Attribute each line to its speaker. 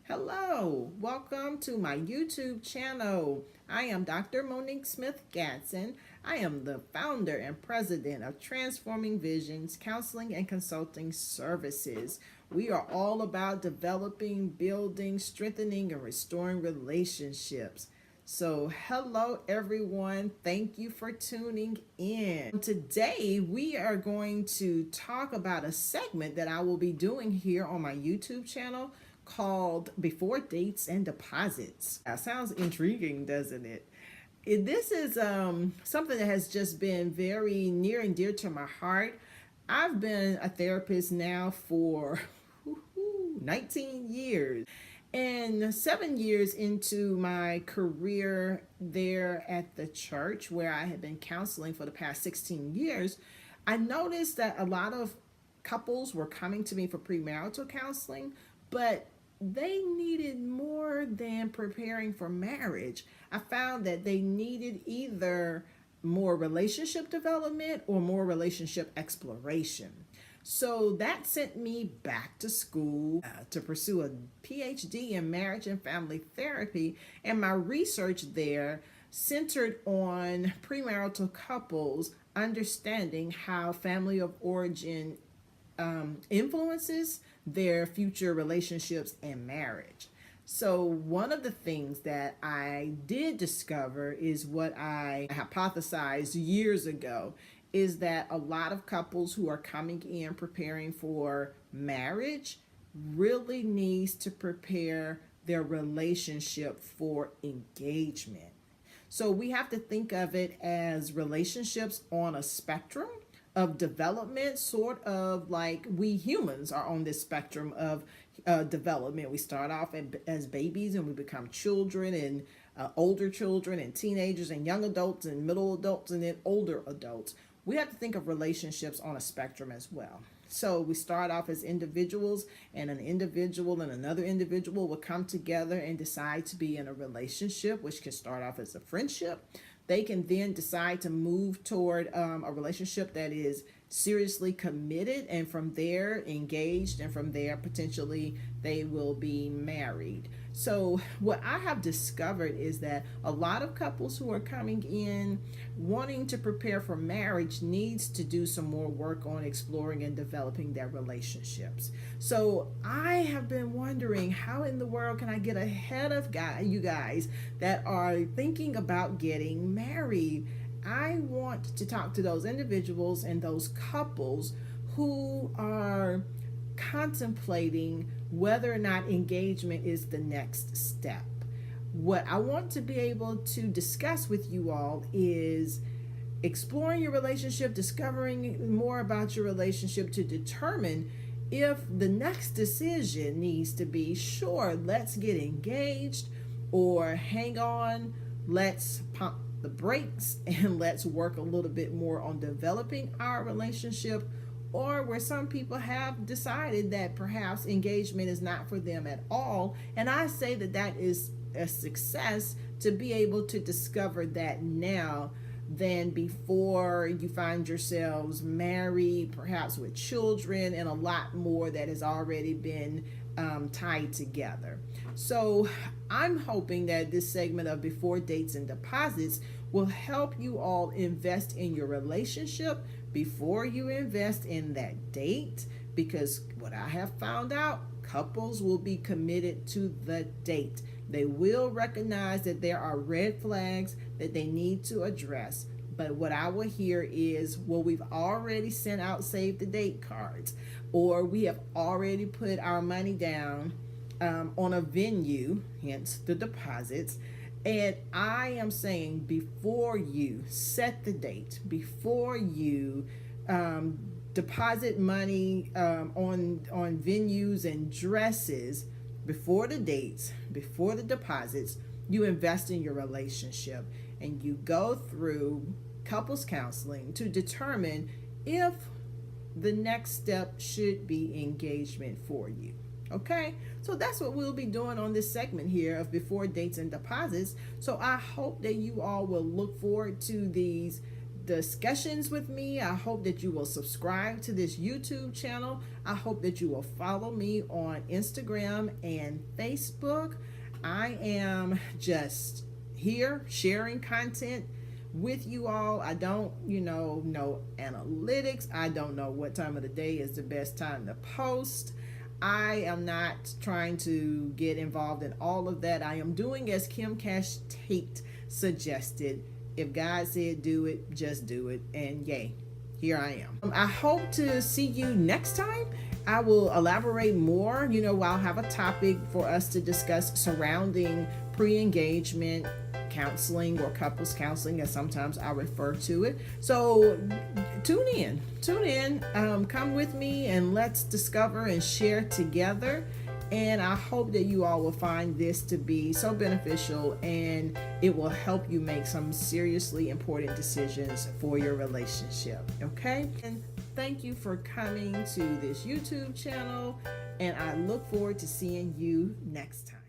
Speaker 1: Hello, welcome to my YouTube channel. I am Dr. Monique Smith Gatson. I am the founder and president of Transforming Visions Counseling and Consulting Services. We are all about developing, building, strengthening, and restoring relationships. So, hello everyone. Thank you for tuning in. Today, we are going to talk about a segment that I will be doing here on my YouTube channel called Before Dates and Deposits. That sounds intriguing, doesn't it? This is something that has just been very near and dear to my heart. I've been a therapist now for 19 years. And 7 years into my career there at the church where I had been counseling for the past 16 years, I noticed that a lot of couples were coming to me for premarital counseling, but they needed more than preparing for marriage. I found that they needed either more relationship development or more relationship exploration. So that sent me back to school to pursue a PhD in marriage and family therapy. And my research there centered on premarital couples understanding how family of origin influences their future relationships and marriage. So, one of the things that I did discover is what I hypothesized years ago is that a lot of couples who are coming in preparing for marriage really needs to prepare their relationship for engagement. So we have to think of it as relationships on a spectrum of development, sort of like we humans are on this spectrum of development. We start off as babies and we become children and older children and teenagers and young adults and middle adults and then older adults. We have to think of relationships on a spectrum as well. So we start off as individuals, and an individual and another individual will come together and decide to be in a relationship, which can start off as a friendship. They can then decide to move toward a relationship that is seriously committed, and from there engaged, and from there potentially they will be married. So what I have discovered is that a lot of couples who are coming in wanting to prepare for marriage needs to do some more work on exploring and developing their relationships. So I have been wondering, how in the world can I get ahead of you guys that are thinking about getting married? I want to talk to those individuals and those couples who are contemplating whether or not engagement is the next step. What I want to be able to discuss with you all is exploring your relationship, discovering more about your relationship to determine if the next decision needs to be, sure, let's get engaged, or hang on, let's pump the brakes and let's work a little bit more on developing our relationship, or where some people have decided that perhaps engagement is not for them at all. And I say that that is a success to be able to discover that now than before you find yourselves married, perhaps with children, and a lot more that has already been tied together. So I'm hoping that this segment of Before Dates and Deposits will help you all invest in your relationship before you invest in that date, because what I have found out, couples will be committed to the date. They will recognize that there are red flags that they need to address. But what I will hear is, well, we've already sent out save the date cards, or we have already put our money down on a venue, hence the deposits. And I am saying, before you set the date, before you deposit money on venues and dresses, before the dates, before the deposits, you invest in your relationship and you go through couples counseling to determine if the next step should be engagement for you. Okay, so that's what we'll be doing on this segment here of Before Dates and Deposits. So I hope that you all will look forward to these discussions with me. I hope that you will subscribe to this YouTube channel. I hope that you will follow me on Instagram and Facebook. I am just here sharing content with you all. I don't, know analytics. I don't know what time of the day is the best time to post. I am not trying to get involved in all of that. I am doing as Kim Cash Tate suggested. If God said do it, just do it. And yay, here I am. I hope to see you next time. I will elaborate more. I'll have a topic for us to discuss surrounding pre-engagement counseling, or couples counseling, as sometimes I refer to it. So tune in, come with me, and let's discover and share together. And I hope that you all will find this to be so beneficial, and it will help you make some seriously important decisions for your relationship. Okay? And thank you for coming to this YouTube channel, and I look forward to seeing you next time.